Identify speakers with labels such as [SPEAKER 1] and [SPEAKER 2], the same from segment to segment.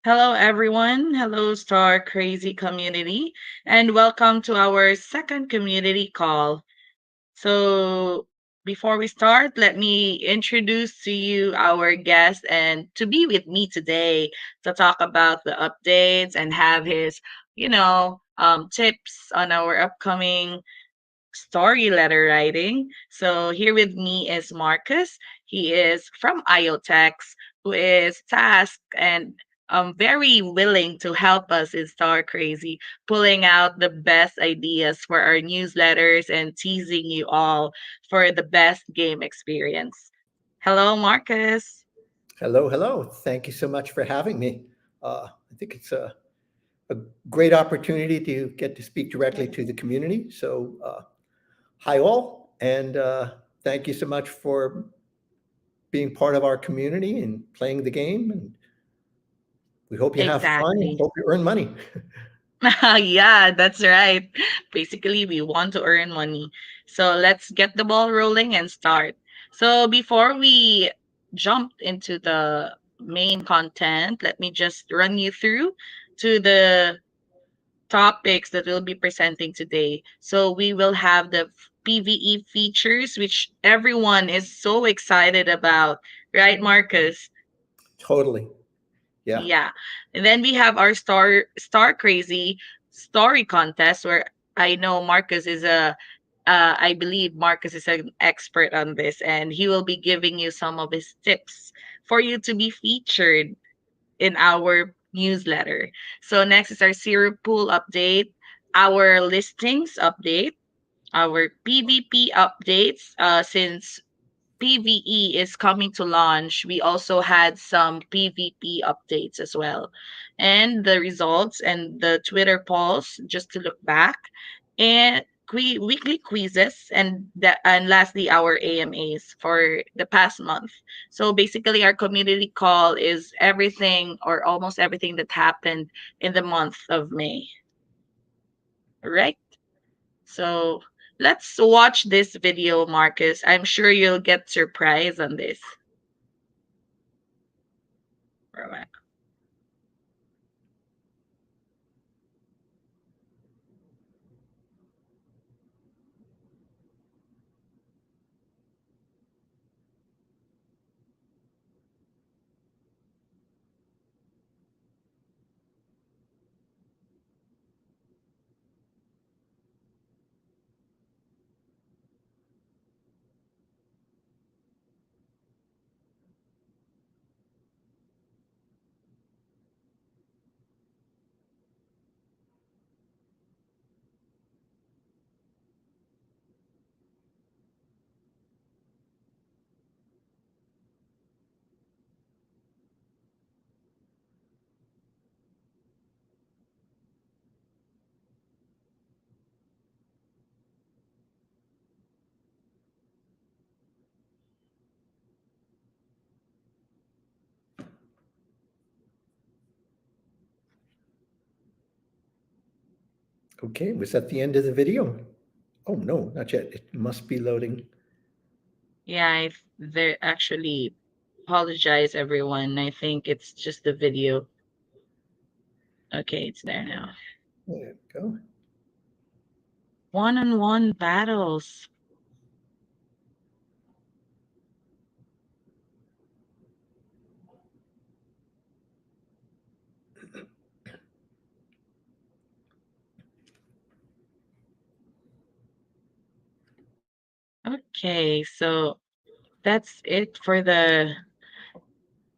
[SPEAKER 1] Hello, everyone. Hello, Star Crazy community, and welcome to our second community call. So, before we start, let me introduce to you our guest and to be with me today to talk about the updates and have his, tips on our upcoming story letter writing. So here with me is Marcus. He is from IoTex, who is tasked and very willing to help us in Star Crazy, pulling out the best ideas for our newsletters and teasing you all for the best game experience. Hello, Marcus.
[SPEAKER 2] Hello, hello. Thank you so much for having me. I think it's a great opportunity to get to speak directly to the community. Hi all, and thank you so much for being part of our community and playing the game. And we hope you have fun and
[SPEAKER 1] Exactly.
[SPEAKER 2] hope you earn money.
[SPEAKER 1] Yeah, that's right. Basically, we want to earn money. So let's get the ball rolling and start. So before we jump into the main content, let me just run you through to the topics that we'll be presenting today. So we will have the PVE features, which everyone is so excited about, right, Marcus?
[SPEAKER 2] Totally. Yeah.
[SPEAKER 1] Yeah. And then we have our Star Crazy story contest where I know Marcus is a I believe Marcus is an expert on this and he will be giving you some of his tips for you to be featured in our newsletter. So next is our Zero Pool update, our listings update, our PvP updates since PVE is coming to launch, we also had some PvP updates as well. And the results and the Twitter polls, just to look back, and weekly quizzes, and lastly, our AMAs for the past month. So basically, our community call is everything or almost everything that happened in the month of May, right? So let's watch this video, Marcus. I'm sure you'll get surprised on this. Right.
[SPEAKER 2] Okay. Was that the end of the video? Oh, no, not yet. It must be loading.
[SPEAKER 1] Yeah, they actually apologize, everyone. I think it's just the video. Okay, it's there now.
[SPEAKER 2] There we go.
[SPEAKER 1] One-on-one battles. Okay, so that's it for the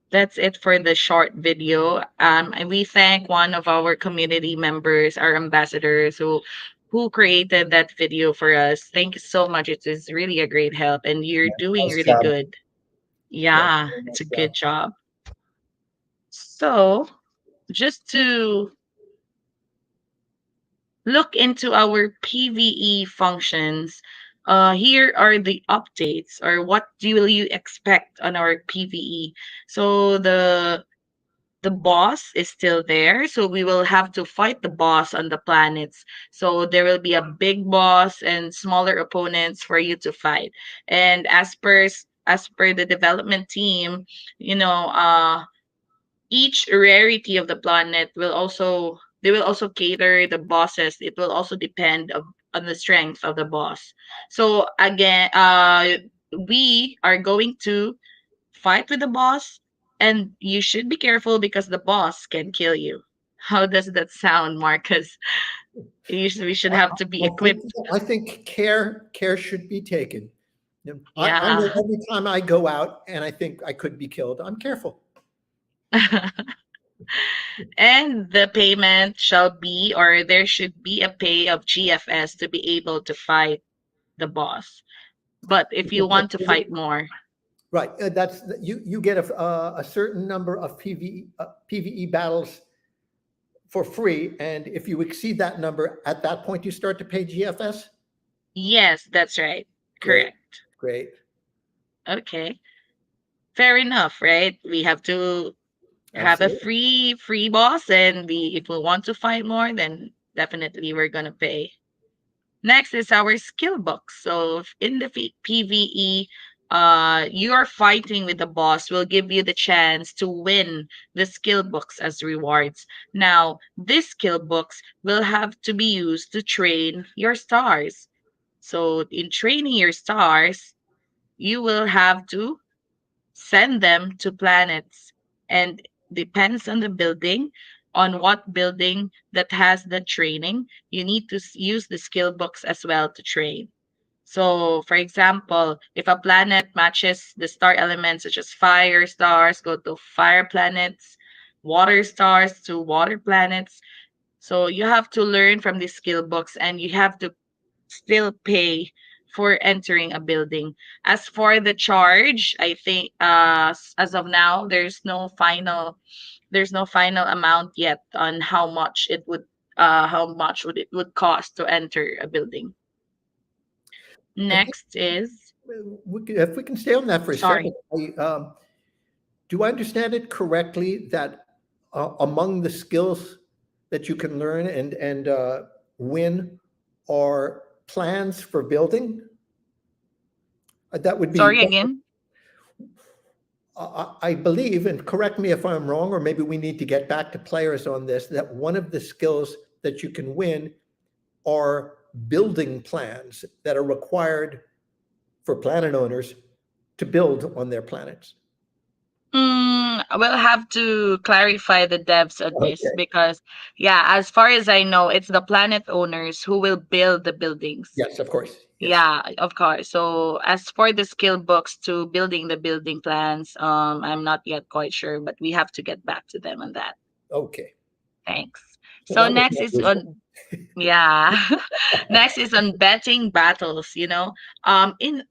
[SPEAKER 1] that's it for the short video. And we thank one of our community members, our ambassadors, who created that video for us. Thank you so much. It is really a great help, and you're doing
[SPEAKER 2] Nice
[SPEAKER 1] really
[SPEAKER 2] job.
[SPEAKER 1] good.
[SPEAKER 2] Yeah,
[SPEAKER 1] Yeah,
[SPEAKER 2] very
[SPEAKER 1] it's a
[SPEAKER 2] nice
[SPEAKER 1] good
[SPEAKER 2] job.
[SPEAKER 1] job. So, just to look into our PVE functions, here are the updates or what do you expect on our PVE. So the boss is still there, so we will have to fight the boss on the planets. So there will be a big boss and smaller opponents for you to fight. And as per the development team, you know, each rarity of the planet will also, they will also cater the bosses. It will also depend on the strength of the boss. So again, we are going to fight with the boss, and you should be careful because the boss can kill you. How does that sound, Marcus? We should have to be
[SPEAKER 2] I think
[SPEAKER 1] equipped.
[SPEAKER 2] I think care should be taken. You know, I
[SPEAKER 1] Yeah.
[SPEAKER 2] know every time I go out and I think I could be killed, I'm careful.
[SPEAKER 1] And the payment shall be, or there should be a pay of GFS to be able to fight the boss. But if you want to fight more,
[SPEAKER 2] Right. That's you get a certain number of PVE battles for free, and if you exceed that number, at that point you start to pay GFS.
[SPEAKER 1] yes, that's right.
[SPEAKER 2] Great,
[SPEAKER 1] Correct.
[SPEAKER 2] great,
[SPEAKER 1] Okay. Fair enough, right? We have to have a
[SPEAKER 2] absolutely.
[SPEAKER 1] free boss, and we, if we want to fight more, then definitely we're gonna pay. Next is our skill book. So in the PvE, you're fighting with the boss will give you the chance to win the skill books as rewards. Now, these skill books will have to be used to train your stars. So in training your stars, you will have to send them to planets, and depends on the building, on what building that has the training, you need to use the skill books as well to train. So for example, if a planet matches the star elements such as fire stars, go to fire planets, water stars to water planets. So you have to learn from the skill books, and you have to still pay for entering a building. As for the charge, I think as of now there's no final amount yet on how much would it would cost to enter a building.
[SPEAKER 2] I think
[SPEAKER 1] Next is,
[SPEAKER 2] if we can stay on that for a second,
[SPEAKER 1] sorry.
[SPEAKER 2] do I understand it correctly that among the skills that you can learn and win are plans for building? That would be,
[SPEAKER 1] Sorry again.
[SPEAKER 2] I believe, and correct me if I'm wrong, or maybe we need to get back to players on this, that one of the skills that you can win are building plans that are required for planet owners to build on their planets.
[SPEAKER 1] We'll have to clarify the devs on this
[SPEAKER 2] Okay.
[SPEAKER 1] because, yeah, as far as I know, it's the planet owners who will build the buildings.
[SPEAKER 2] Yes, of course. Yes.
[SPEAKER 1] Yeah, of course. So as for the skill books to building the building plans, I'm not yet quite sure, but we have to get back to them on that.
[SPEAKER 2] Okay.
[SPEAKER 1] Thanks.
[SPEAKER 2] So
[SPEAKER 1] So
[SPEAKER 2] that was
[SPEAKER 1] next
[SPEAKER 2] my
[SPEAKER 1] is
[SPEAKER 2] wisdom.
[SPEAKER 1] on, yeah. Next is on betting battles, you know. In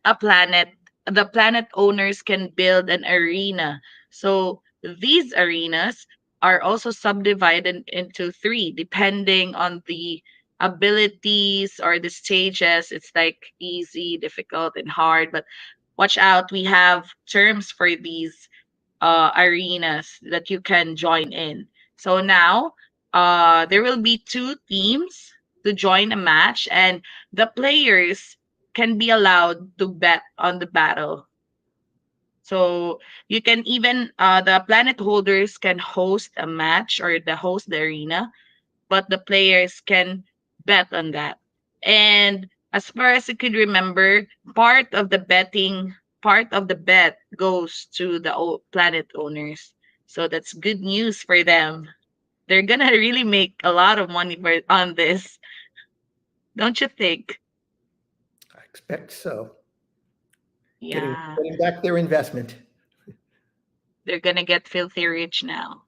[SPEAKER 1] a planet, the planet owners can build an arena. So these arenas are also subdivided into three depending on the abilities or the stages. It's like easy, difficult, and hard, but watch out, we have terms for these arenas that you can join in. So now, there will be two teams to join a match, and the players can be allowed to bet on the battle. So you can even, the planet holders can host a match or the host the arena, but the players can bet on that. And as far as I could remember, part of the bet goes to the planet owners. So that's good news for them. They're gonna really make a lot of money on this, don't you think?
[SPEAKER 2] I expect so. Getting
[SPEAKER 1] Yeah,
[SPEAKER 2] getting back their investment.
[SPEAKER 1] they're gonna get filthy rich now.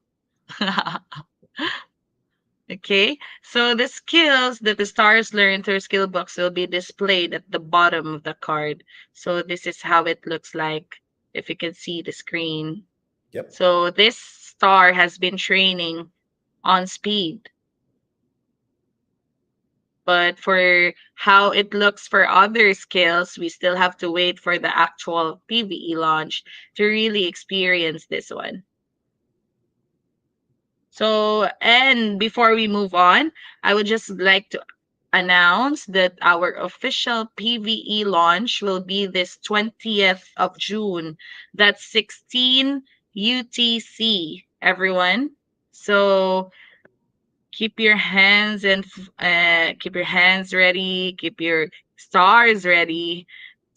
[SPEAKER 1] Okay, so the skills that the stars learn through skill books will be displayed at the bottom of the card. So this is how it looks like if you can see the screen.
[SPEAKER 2] Yep.
[SPEAKER 1] So this star has been training on speed, but for how it looks for other skills, we still have to wait for the actual PvE launch to really experience this one. So, and before we move on, I would just like to announce that our official PVE launch will be this 20th of June. That's 16 UTC. everyone. So keep your hands ready, keep your stars ready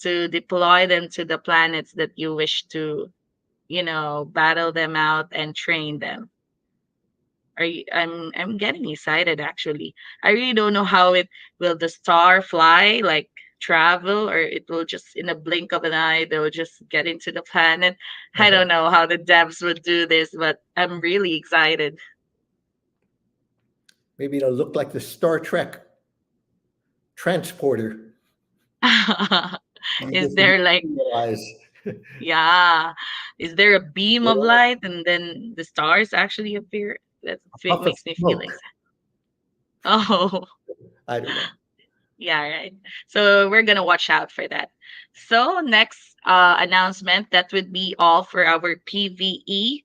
[SPEAKER 1] to deploy them to the planets that you wish to, battle them out and train them. I'm getting excited actually. I really don't know how it will the star fly, like travel, or it will just in a blink of an eye they'll just get into the planet. I don't know how the devs would do this, but I'm really excited.
[SPEAKER 2] Maybe it'll look like the Star Trek transporter. You
[SPEAKER 1] Is
[SPEAKER 2] just
[SPEAKER 1] there like
[SPEAKER 2] realize.
[SPEAKER 1] yeah, is there a beam of
[SPEAKER 2] Or
[SPEAKER 1] light and then the stars actually appear? That
[SPEAKER 2] a puff of
[SPEAKER 1] makes me feel
[SPEAKER 2] smoke.
[SPEAKER 1] excited. Oh,
[SPEAKER 2] I don't know.
[SPEAKER 1] yeah, right. So we're gonna watch out for that. So next announcement, that would be all for our PVE.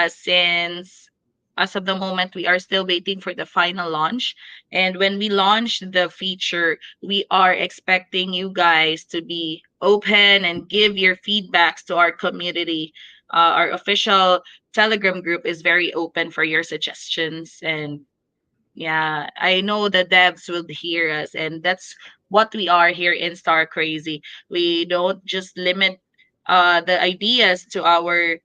[SPEAKER 1] Since as of the moment we are still waiting for the final launch, and when we launch the feature, we are expecting you guys to be open and give your feedbacks to our community. Our official Telegram group is very open for your suggestions, and yeah, I know the devs will hear us, and that's what we are here in Star Crazy. We don't just limit the ideas to our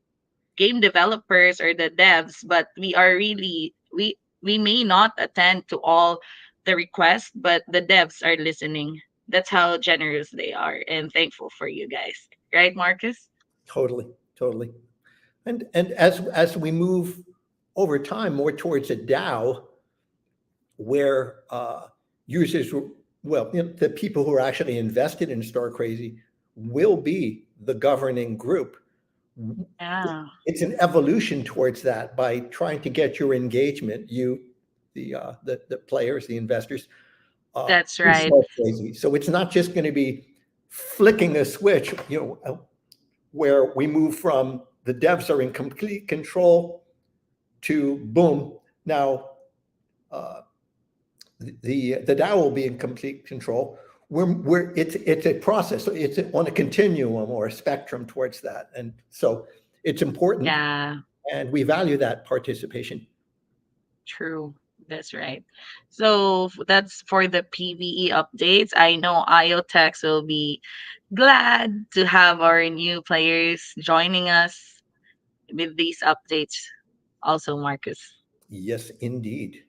[SPEAKER 1] game developers or the devs, but we are really we may not attend to all the requests, but the devs are listening. That's how generous they are, and thankful for you guys. Right, Marcus?
[SPEAKER 2] Totally, totally. And as we move over time more towards a DAO, where users, well, the people who are actually invested in Star Crazy will be the governing group.
[SPEAKER 1] Yeah,
[SPEAKER 2] It's an evolution towards that by trying to get your engagement, the players, the investors,
[SPEAKER 1] that's
[SPEAKER 2] in
[SPEAKER 1] right.
[SPEAKER 2] Star Crazy. So it's not just going to be flicking a switch, where we move from the devs are in complete control to boom. Now uh, the DAO will be in complete control. It's a process. So it's on a continuum or a spectrum towards that, and so it's important,
[SPEAKER 1] Yeah.
[SPEAKER 2] and we value that participation.
[SPEAKER 1] True. That's right. So that's for the PVE updates. I know IoTex will be glad to have our new players joining us with these updates. Also, Marcus.
[SPEAKER 2] Yes, indeed.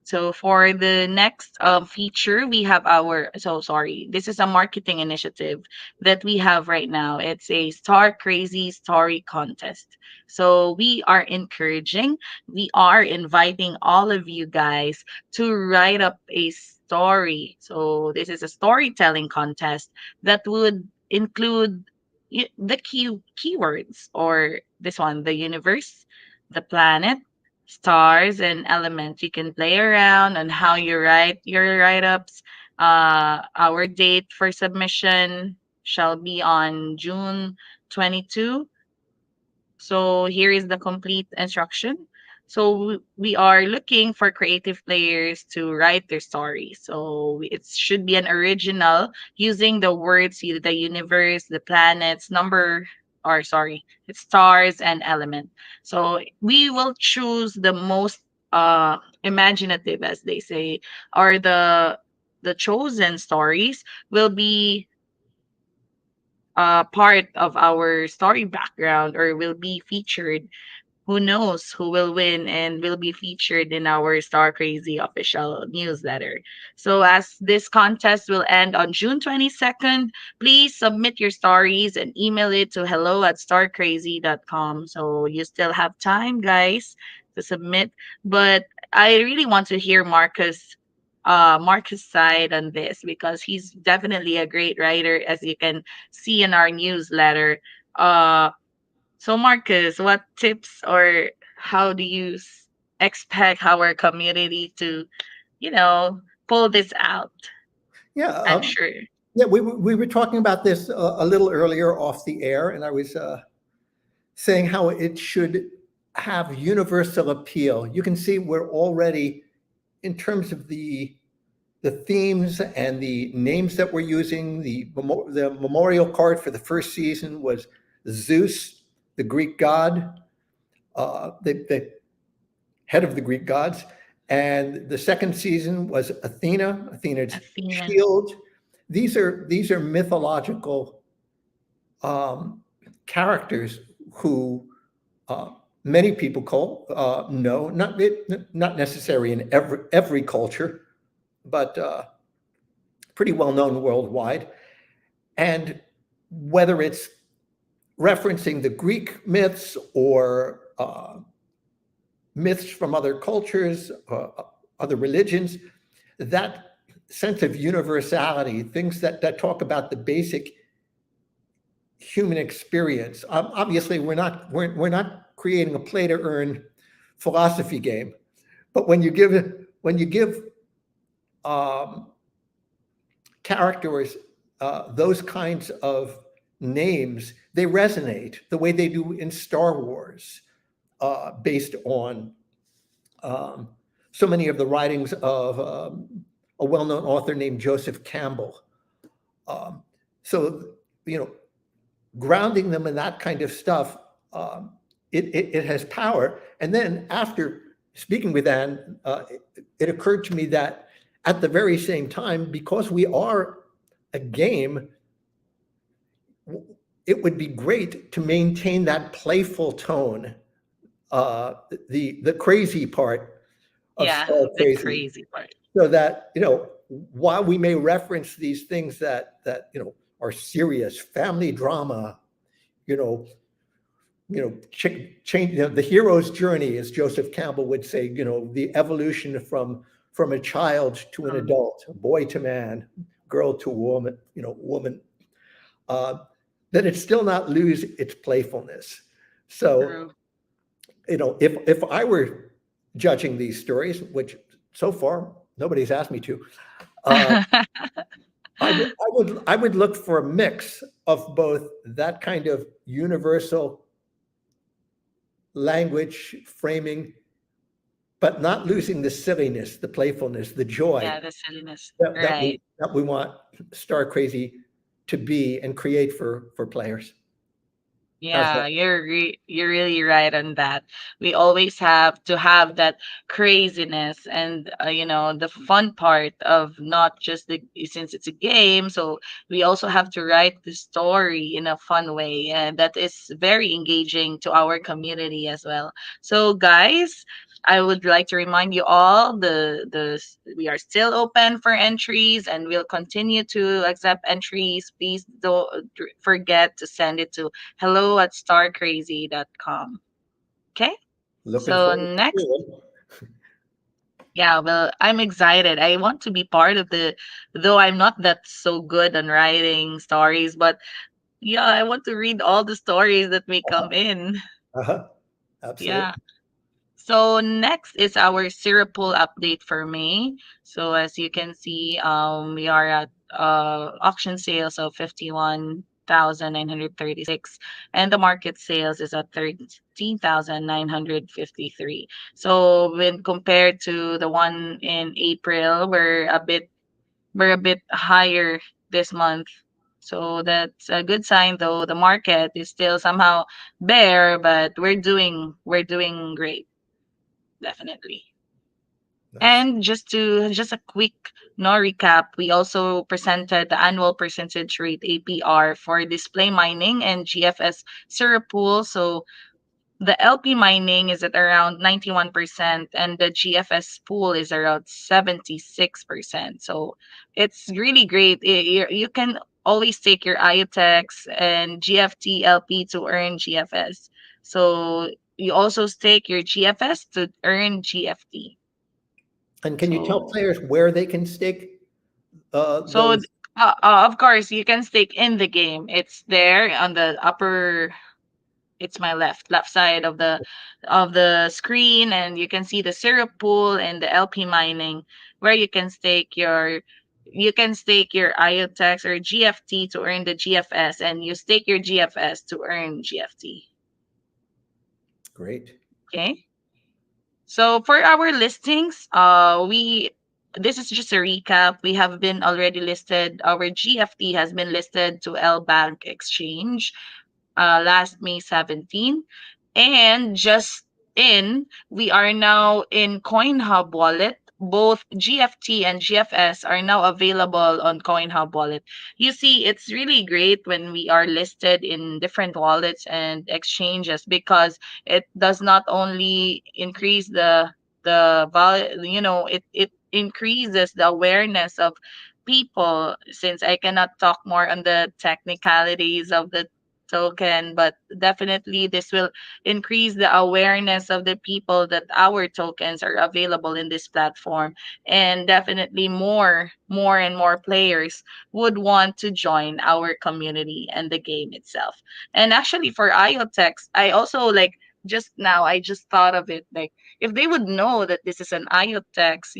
[SPEAKER 1] So for the next feature, we have our so sorry. This is a marketing initiative that we have right now. It's a Star Crazy Story Contest. So we are inviting all of you guys to write up a story. So this is a storytelling contest that would include the keywords, or this one, the universe, the planet, stars, and elements. You can play around on how you write your write-ups. Our date for submission shall be on June 22. So here is the complete instruction. So we are looking for creative players to write their story. So it should be an original using the words, the universe, the planets, number, or sorry, it's stars and element. So we will choose the most imaginative, as they say, or the chosen stories will be part of our story background, or will be featured. Who knows who will win and will be featured in our Star Crazy official newsletter. So, as this contest will end on June 22nd, please submit your stories and email it to hello at starcrazy.com. So, you still have time, guys, to submit. But I really want to hear Marcus' side on this, because he's definitely a great writer, as you can see in our newsletter. So, Marcus, what tips, or how do you expect our community to, you know, pull this out?
[SPEAKER 2] Yeah,
[SPEAKER 1] I'm sure.
[SPEAKER 2] yeah. We were talking about this a little earlier off the air, and I was saying how it should have universal appeal. You can see we're already, in terms of the themes and the names that we're using. The memorial card for the first season was Zeus, the Greek god. the head of the Greek gods. And the second season was Athena, Athena's
[SPEAKER 1] Athena.
[SPEAKER 2] shield. These are mythological um, characters who uh, many people call know, not necessarily in every culture, but pretty well known worldwide. And whether it's referencing the Greek myths or myths from other cultures, other religions, that sense of universality, things that talk about the basic human experience. Obviously, we're not creating a play to earn philosophy game, but when you give um, characters those kinds of names, they resonate the way they do in Star Wars, based on um, so many of the writings of a well-known author named Joseph Campbell. Um, so, you know, grounding them in that kind of stuff, it has power. And then after speaking with Anne, it occurred to me that at the very same time, because we are a game, it would be great to maintain that playful tone, uh, the crazy part of
[SPEAKER 1] Yeah,
[SPEAKER 2] Star
[SPEAKER 1] the
[SPEAKER 2] Crazy,
[SPEAKER 1] crazy part.
[SPEAKER 2] so that while we may reference these things that are serious family drama, you know change, the hero's journey, as Joseph Campbell would say, the evolution from a child to an
[SPEAKER 1] Um,
[SPEAKER 2] adult, boy to man, girl to woman, woman, uh, that it still not lose its playfulness. So,
[SPEAKER 1] True.
[SPEAKER 2] if I were judging these stories, which so far nobody's asked me to, uh, I would look for a mix of both that kind of universal language framing, but not losing the silliness, the playfulness, the joy
[SPEAKER 1] Yeah, the silliness.
[SPEAKER 2] that
[SPEAKER 1] Right.
[SPEAKER 2] we want Star Crazy to be and create for players. How's that?
[SPEAKER 1] Yeah, you're really right on that. We always have to have that craziness and the fun part of not just the since it's a game, so we also have to write the story in a fun way, and that is very engaging to our community as well. So guys, I would like to remind you all we are still open for entries and we'll continue to accept entries. Please don't forget to send it to hello@starcrazy.com. Okay?
[SPEAKER 2] Looking
[SPEAKER 1] So
[SPEAKER 2] forward to
[SPEAKER 1] next,
[SPEAKER 2] it.
[SPEAKER 1] yeah, well, I'm excited. I want to be part of though I'm not that so good on writing stories, but yeah, I want to read all the stories that may come in.
[SPEAKER 2] Uh-huh.
[SPEAKER 1] Yeah.
[SPEAKER 2] Absolutely.
[SPEAKER 1] So next is our syrup pool update for May. So as you can see, we are at auction sales of 51,936, and the market sales is at 13,953. So when compared to the one in April, we're a bit higher this month. So that's a good sign, though the market is still somehow bare, but we're doing great. Definitely.
[SPEAKER 2] Nice.
[SPEAKER 1] And just a quick no recap, we also presented the annual percentage rate APR for display mining and GFS syrup pool. So the LP mining is at around 91% and the GFS pool is around 76%. So it's really great. You can always take your IOTEX and GFT LP to earn GFS. So you also stake your GFS to earn GFT.
[SPEAKER 2] And can you tell
[SPEAKER 1] So,
[SPEAKER 2] players where they can stake
[SPEAKER 1] so
[SPEAKER 2] those?
[SPEAKER 1] of course, you can stake in the game. It's there on the upper. It's my left side of the screen, and you can see the syrup pool and the LP mining, where you can stake your IOTEX or GFT to earn the GFS, and you stake your GFS to earn GFT.
[SPEAKER 2] Great.
[SPEAKER 1] Okay. So for our listings, we this is just a recap. We have been already listed. Our GFT has been listed to L Bank Exchange last May 17, and just we are now in CoinHub Wallet. Both GFT and GFS are now available on CoinHub Wallet. You see, it's really great when we are listed in different wallets and exchanges, because it does not only increase the value, it increases the awareness of people. Since I cannot talk more on the technicalities of the token, but definitely this will increase the awareness of the people that our tokens are available in this platform, and definitely more and more players would want to join our community and the game itself. And actually for IoTex, I also like, just now I just thought of it, like if they would know that this is an IoTex,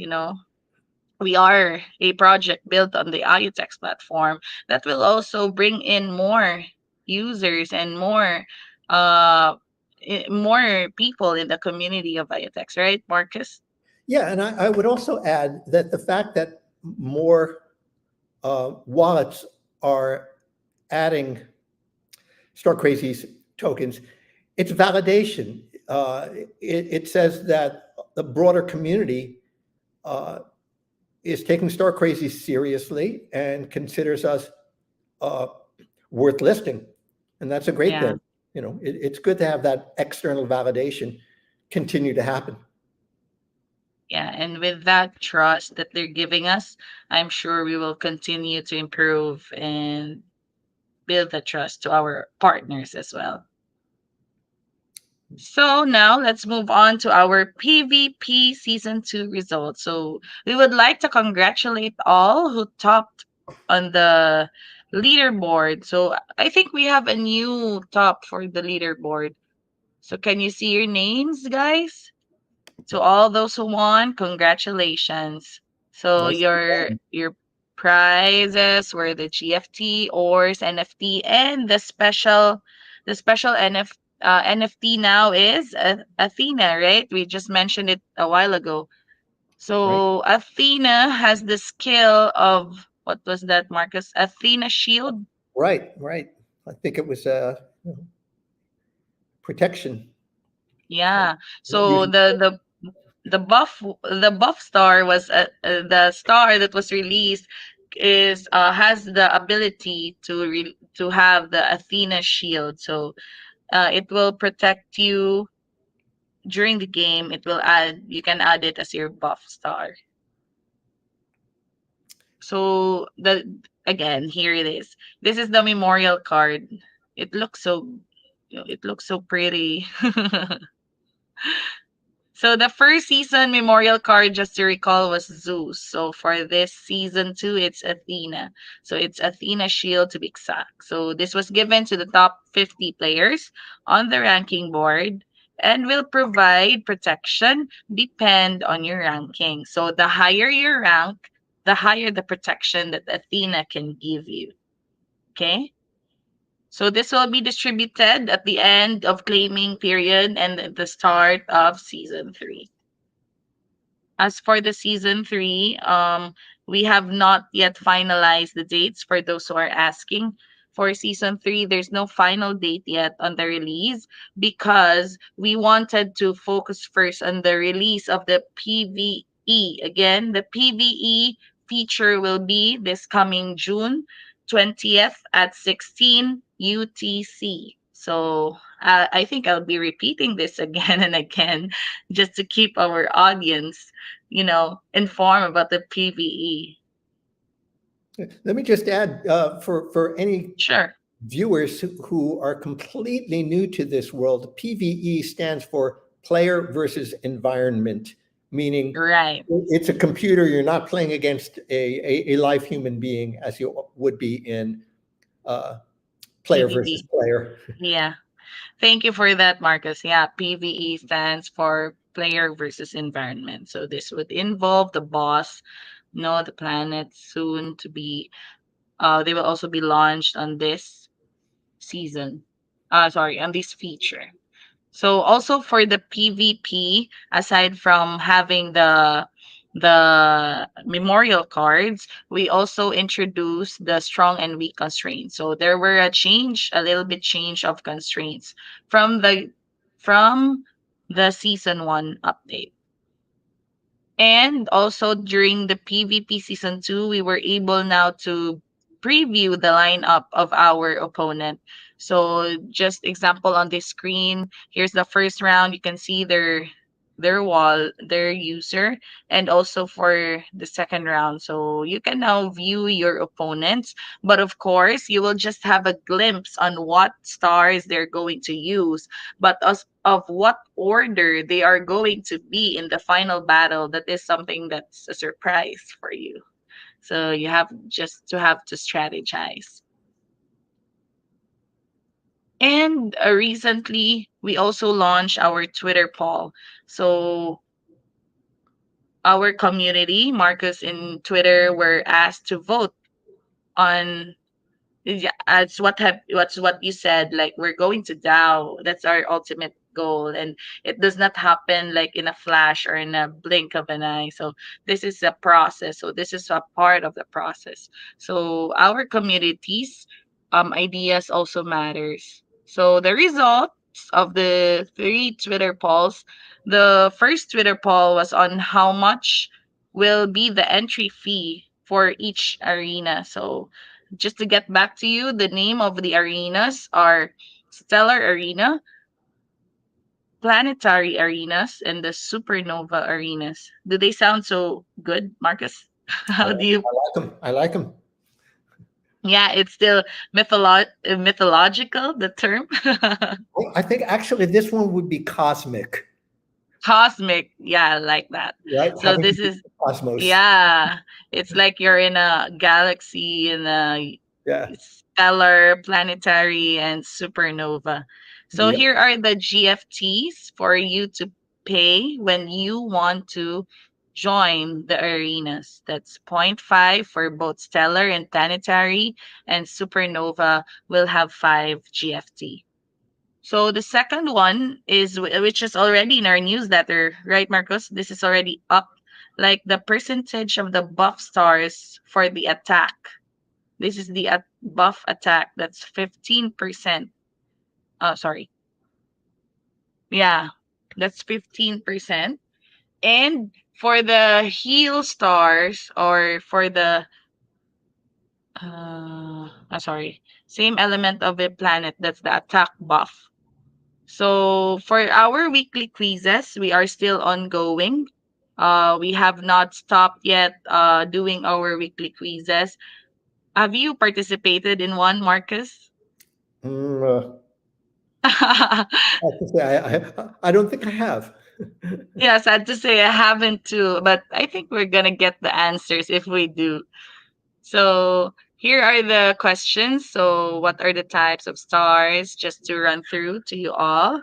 [SPEAKER 1] we are a project built on the IoTex platform, that will also bring in more users and uh more people in the community of IoTex, right, Marcus?
[SPEAKER 2] Yeah, and I would also add that the fact that more wallets are adding StarCrazy's tokens, it's validation. It says that the broader community uh, is taking StarCrazy seriously and considers us uh, worth listing, and that's a great
[SPEAKER 1] Yeah.
[SPEAKER 2] thing. It's good to have that external validation continue to happen.
[SPEAKER 1] Yeah, and with that trust that they're giving us, I'm sure we will continue to improve and build the trust to our partners as well. So now let's move on to our PvP season 2 results. So we would like to congratulate all who topped on the leaderboard. So I think we have a new top for the leaderboard. So can you see your names, guys? To all those who won, congratulations. So
[SPEAKER 2] Nice.
[SPEAKER 1] your prizes were the GFT, ORS, NFT, and the special NFT now is Athena, right? We just mentioned it a while ago.
[SPEAKER 2] Right,
[SPEAKER 1] So Athena has the skill of, what was that, Marcus? Athena Shield.
[SPEAKER 2] right, right. I think it was protection.
[SPEAKER 1] Yeah. So
[SPEAKER 2] Using
[SPEAKER 1] the buff star was the star that was released is has the ability to have the Athena shield. So it will protect you during the game. You can add it as your buff star. So the again, here it is. This is the memorial card. It looks so it looks so pretty. So the first season memorial card, just to recall, was Zeus. So for this season 2, it's Athena. So it's Athena Shield to be exact. So this was given to the top 50 players on the ranking board and will provide protection depend on your ranking. So the higher your rank, the higher the protection that Athena can give you. Okay? So this will be distributed at the end of claiming period and at the start of season 3. As for the season 3, we have not yet finalized the dates for those who are asking. For season 3, there's no final date yet on the release, because we wanted to focus first on the release of the PvE. Again, the PvE feature will be this coming June 20th at 16 UTC. So I think I'll be repeating this again and again, just to keep our audience informed about the PVE.
[SPEAKER 2] Let me just add for any
[SPEAKER 1] Sure.
[SPEAKER 2] viewers who are completely new to this world, PVE stands for player versus environment, meaning
[SPEAKER 1] Right.
[SPEAKER 2] it's a computer. You're not playing against a live human being as you would be in uh, player versus
[SPEAKER 1] PVP.
[SPEAKER 2] player.
[SPEAKER 1] Yeah. Thank you for that, Marcus. Yeah, PVE stands for player versus environment. So this would involve the boss, the planet soon to be they will also be launched on this season. Sorry, on this feature. So also for the PvP, aside from having the memorial cards, we also introduced the strong and weak constraints. So there were a little bit change of constraints from the from the season 1 update. And also during the PvP season 2, we were able now to preview the lineup of our opponent. So just example on this screen, here's the first round. You can see their wall, their user, and also for the second round. So you can now view your opponents, but of course, you will just have a glimpse on what stars they're going to use, but as of what order they are going to be in the final battle, that is something that's a surprise for you. So you have just to have to strategize. And recently we also launched our Twitter poll. So our community, Marcus in Twitter, were asked to vote on. Yeah, what's what you said, like we're going to Dow. That's our ultimate goal, and it does not happen like in a flash or in a blink of an eye. So this is a process. So this is a part of the process. So our communities ideas also matters. So the results of the three Twitter polls, the first Twitter poll was on how much will be the entry fee for each arena. So just to get back to you, the name of the arenas are Stellar Arena, Planetary Arenas, and the Supernova Arenas. Do they sound so good, Marcus?
[SPEAKER 2] I
[SPEAKER 1] How do you?
[SPEAKER 2] I like them. I like them.
[SPEAKER 1] Yeah, it's still mythological, the term.
[SPEAKER 2] I think actually this one would be cosmic,
[SPEAKER 1] Cosmic. Yeah, I like that.
[SPEAKER 2] right?
[SPEAKER 1] So
[SPEAKER 2] Having to
[SPEAKER 1] this
[SPEAKER 2] do with
[SPEAKER 1] is,
[SPEAKER 2] the cosmos.
[SPEAKER 1] yeah, it's like you're in a galaxy, in a
[SPEAKER 2] Yeah.
[SPEAKER 1] stellar, planetary, and supernova. So
[SPEAKER 2] Yeah.
[SPEAKER 1] here are the GFTs for you to pay when you want to join the arenas. That's point 0.5 for both stellar and planetary, and supernova will have 5 GFT. So the second one is which is already in our newsletter, right, Marcos? This is already up, like the percentage of the buff stars for the attack. This is the buff attack. That's 15%. Oh, sorry. Yeah, that's 15%. And for the heal stars, or for the sorry, same element of a planet, that's the attack buff. So for our weekly quizzes, we are still ongoing. We have not stopped yet doing our weekly quizzes. Have you participated in one, Marcus?
[SPEAKER 2] Mm, I have to say, I don't think I have.
[SPEAKER 1] Yeah, sad to say I haven't too, but I think we're gonna get the answers if we do. So here are the questions. So what are the types of stars? Just to run through to you all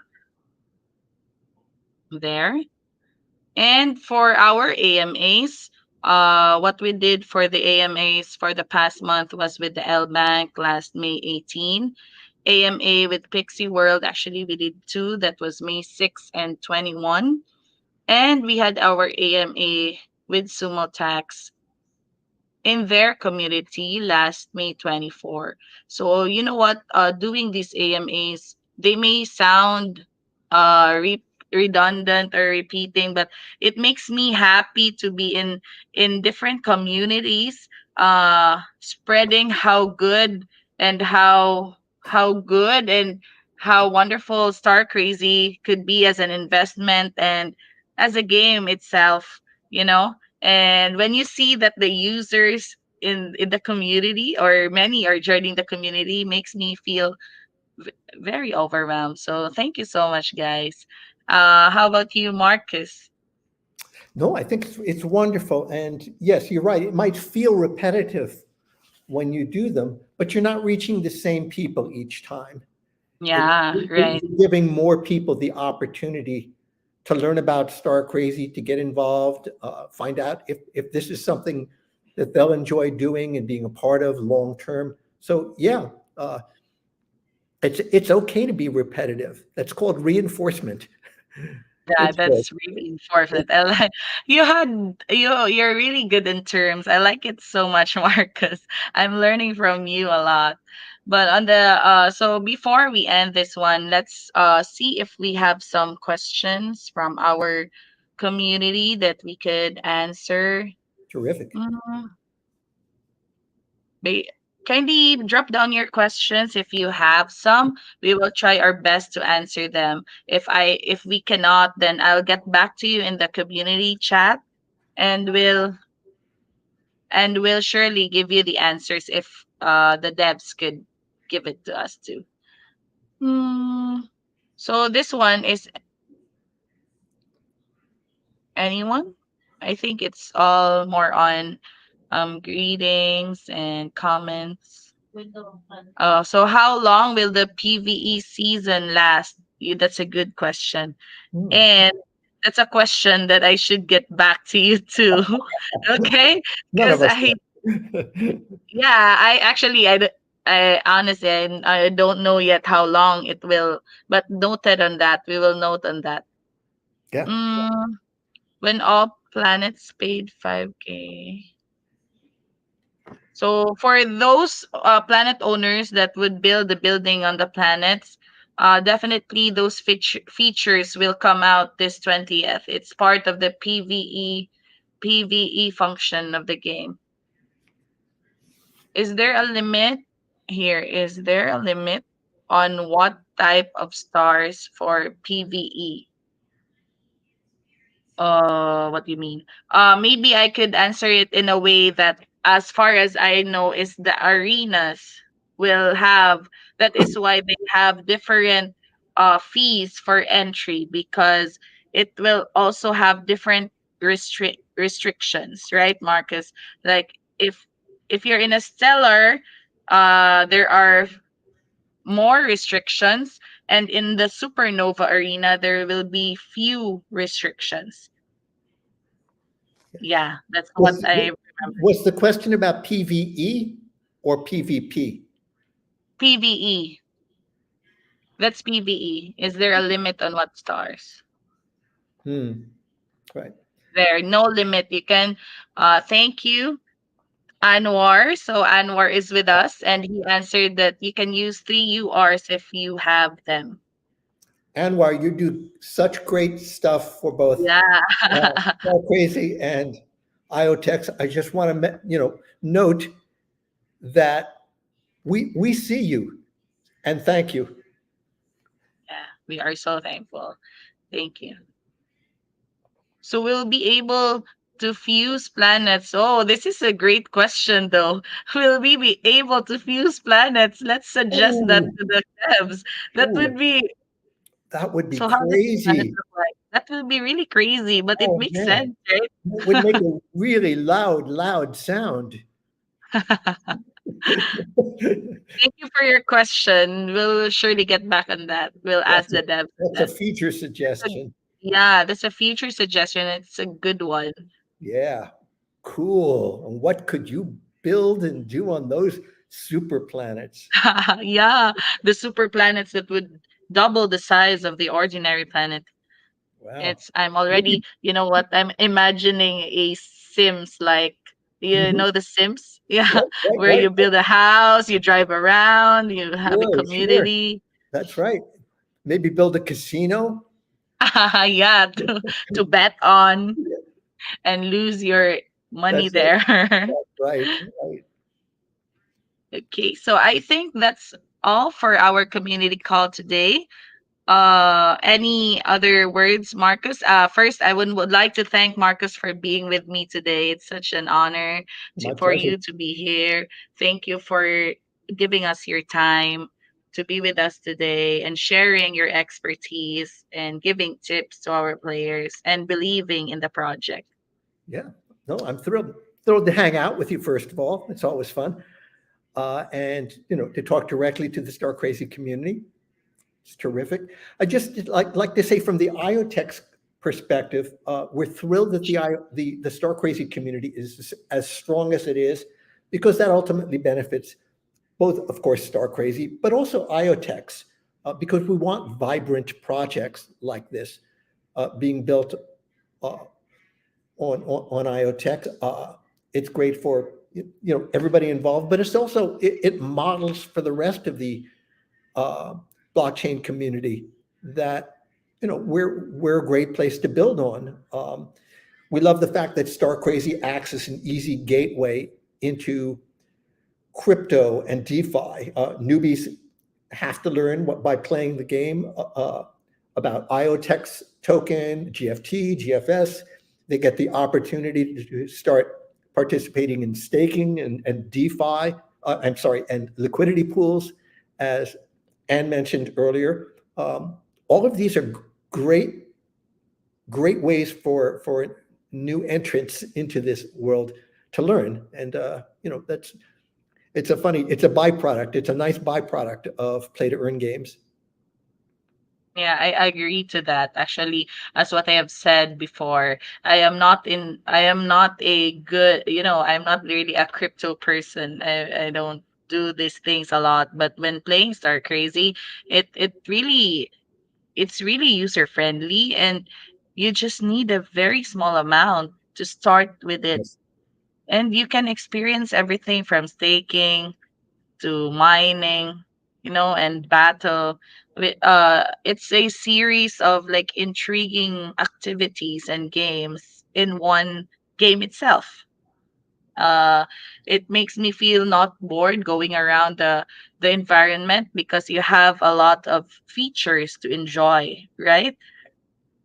[SPEAKER 1] there. And for our AMAs, what we did for the AMAs for the past month was with the L Bank last May 18. AMA with Pixie World, actually, we did two. That was May 6 and 21. And we had our AMA with Sumo Tax in their community last May 24. So you know what? Doing these AMAs, they may sound redundant or repeating, but it makes me happy to be in different communities, spreading how good and how good and how wonderful Star Crazy could be as an investment and as a game itself. You know, and when you see that the users in the community, or many are joining the community, makes me feel very overwhelmed. So thank you so much, guys. How about you, Marcus?
[SPEAKER 2] No, I think it's wonderful. And yes, you're right. It might feel repetitive when you do them, but you're not reaching the same people each time.
[SPEAKER 1] Yeah, right.
[SPEAKER 2] You're giving more people the opportunity to learn about Star Crazy, to get involved, find out if this is something that they'll enjoy doing and being a part of long term. So yeah, it's okay to be repetitive. That's called reinforcement.
[SPEAKER 1] Yeah,
[SPEAKER 2] It's good.
[SPEAKER 1] that's really important. I like you're really good in terms. I like it so much, Marcus. I'm learning from you a lot. But on the so before we end this one, let's see if we have some questions from our community that we could answer.
[SPEAKER 2] Terrific.
[SPEAKER 1] Mm, ba- Kindly drop down your questions if you have some. We will try our best to answer them. If we cannot, then I'll get back to you in the community chat, and we'll surely give you the answers if the devs could give it to us too. Hmm. So this one is anyone? I think it's all more on greetings and comments. So how long will the PVE season last? That's a good question.
[SPEAKER 2] Hmm.
[SPEAKER 1] And that's a question that I should get back to you too. Okay?
[SPEAKER 2] None of
[SPEAKER 1] Because
[SPEAKER 2] us
[SPEAKER 1] I
[SPEAKER 2] know.
[SPEAKER 1] yeah, I actually I honestly I don't know yet how long it will, but noted on that. We will note on that.
[SPEAKER 2] Yeah.
[SPEAKER 1] Mm, when all planets paid 5K. So for those planet owners that would build the building on the planets, definitely those features will come out this 20th. It's part of the PVE function of the game. Is there a limit here? Is there a limit on what type of stars for PVE? What do you mean? Maybe I could answer it in a way that, as far as I know, is the arenas will have. That is why they have different fees for entry, because it will also have different restrictions, right, Marcus? Like if you're in a stellar, there are more restrictions, and in the supernova arena there will be few restrictions. Yeah, that's what
[SPEAKER 2] Was,
[SPEAKER 1] I remember.
[SPEAKER 2] was the question about PVE or PVP?
[SPEAKER 1] PVE. That's PVE. Is there a limit on what stars?
[SPEAKER 2] Hmm. Right.
[SPEAKER 1] There, no limit. You can thank you, Anwar. So Anwar is with us and he answered that you can use three URs if you have them.
[SPEAKER 2] Anwar, you do such great stuff for both
[SPEAKER 1] Yeah.
[SPEAKER 2] StarCrazy and IoTex. I just want to, note that we see you and thank you.
[SPEAKER 1] Yeah, we are so thankful. Thank you. So we'll be able to fuse planets. Oh, this is a great question, though. Will we be able to fuse planets? Let's suggest that
[SPEAKER 2] Oh,
[SPEAKER 1] to the devs. That would
[SPEAKER 2] oh,
[SPEAKER 1] be
[SPEAKER 2] that would be
[SPEAKER 1] so. How does the planet
[SPEAKER 2] crazy.
[SPEAKER 1] look like? That will be really crazy, but it
[SPEAKER 2] Oh
[SPEAKER 1] makes
[SPEAKER 2] man,
[SPEAKER 1] sense, right?
[SPEAKER 2] it would make a really loud sound.
[SPEAKER 1] Thank you for your question. We'll surely get back on that. We'll ask
[SPEAKER 2] That's a
[SPEAKER 1] the devs on
[SPEAKER 2] that's a
[SPEAKER 1] that.
[SPEAKER 2] feature
[SPEAKER 1] That's a,
[SPEAKER 2] suggestion.
[SPEAKER 1] yeah, that's a future suggestion. It's a good one.
[SPEAKER 2] Yeah, cool. And what could you build and do on those super planets?
[SPEAKER 1] Yeah, the super planets that would double the size of the ordinary planet.
[SPEAKER 2] Wow.
[SPEAKER 1] It's I'm
[SPEAKER 2] Maybe.
[SPEAKER 1] already, you know what, I'm imagining a Sims like you
[SPEAKER 2] Mhm.
[SPEAKER 1] know the Sims? Yeah,
[SPEAKER 2] Right, right,
[SPEAKER 1] where
[SPEAKER 2] right.
[SPEAKER 1] you build a house, you drive around, you have a
[SPEAKER 2] Sure, sure.
[SPEAKER 1] community.
[SPEAKER 2] That's right. Maybe build a casino.
[SPEAKER 1] Yeah, to bet on and lose your money
[SPEAKER 2] That's right.
[SPEAKER 1] there.
[SPEAKER 2] That's right. Right.
[SPEAKER 1] Okay, so I think that's all for our community call today. Any other words, Marcus? First, would like to thank Marcus for being with me today. It's such an honor
[SPEAKER 2] My
[SPEAKER 1] for
[SPEAKER 2] pleasure.
[SPEAKER 1] you to be here. Thank you for giving us your time to be with us today and sharing your expertise and giving tips to our players and believing in the project.
[SPEAKER 2] Yeah. No, I'm thrilled to hang out with you. First of all, it's always fun, and to talk directly to the Star Crazy community. It's terrific. I just like to say from the IoTex perspective, we're thrilled that the Star Crazy community is as strong as it is, because that ultimately benefits both, of course, Star Crazy, but also IoTex, because we want vibrant projects like this being built uh, on IoTex. It's great for everybody involved, but it's also it models for the rest of the uh, blockchain community that we're a great place to build on. We love the fact that StarCrazy acts as an easy gateway into crypto and DeFi. Newbies have to learn by playing the game about IoTeX token, GFT, GFS. They get the opportunity to start participating in staking and DeFi. I'm sorry, and liquidity pools, as Ann mentioned earlier. All of these are great, great ways for new entrants into this world to learn, and that's it's a byproduct. It's a nice byproduct of play to earn games.
[SPEAKER 1] Yeah, I agree to that. Actually, as what I have said before, I am not a good, I'm not really a crypto person. I don't do these things a lot, but when playing Star Crazy, it's really user friendly, and you just need a very small amount to start with it.
[SPEAKER 2] Yes.
[SPEAKER 1] And you can experience everything from staking to mining, and battle. It's a series of like intriguing activities and games in one game itself. Uh, it makes me feel not bored going around the environment because you have a lot of features to enjoy, right?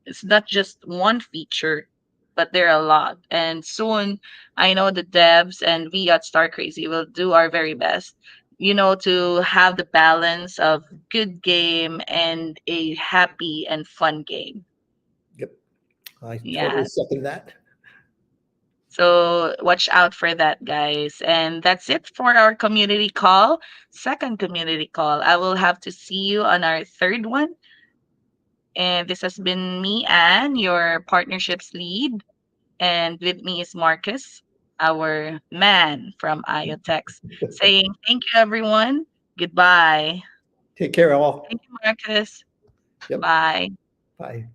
[SPEAKER 1] It's not just one feature, but there are a lot. And soon, I know the devs and we at Star Crazy will do our very best, to have the balance of good game and a happy and fun game.
[SPEAKER 2] Yep. I totally
[SPEAKER 1] Yeah.
[SPEAKER 2] second that.
[SPEAKER 1] So watch out for that, guys. And that's it for our community call. Second community call. I will have to see you on our third one. And this has been me, Anne, your partnerships lead. And with me is Marcus, our man from IoTex, saying thank you, everyone. Goodbye.
[SPEAKER 2] Take care, all.
[SPEAKER 1] Thank you, Marcus.
[SPEAKER 2] Yep.
[SPEAKER 1] Bye.
[SPEAKER 2] Bye.